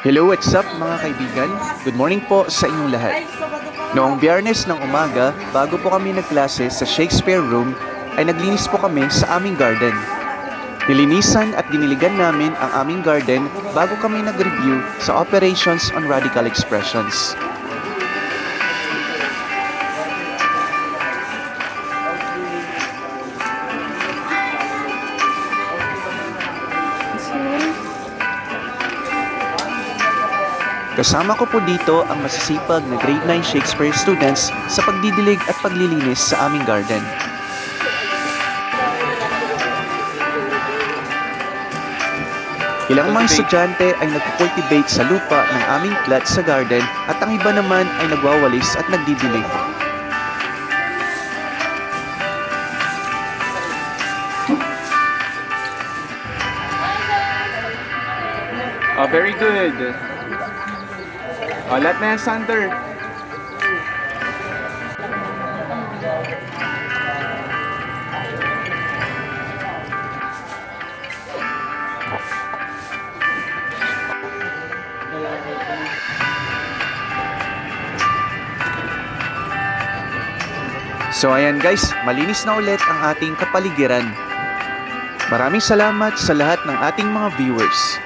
Hello, what's up mga kaibigan? Good morning po sa inyong lahat. Noong Biyernes ng umaga, bago po kami nagklase sa Shakespeare Room, ay naglinis po kami sa aming garden. Nilinisan at diniligan namin ang aming garden bago kami nag-review sa Operations on Radical Expressions. Kasama ko po dito ang masisipag na grade 9 Shakespeare students sa pagdidilig at paglilinis sa aming garden. Ilang mga estudyante ay nagkukultivate sa lupa ng aming plot sa garden at ang iba naman ay nagwawalis at nagdidilig. Oh, very good. Oh, lahat na yan, Sander. So ayan guys, malinis na ulit ang ating kapaligiran. Maraming salamat sa lahat ng ating mga viewers.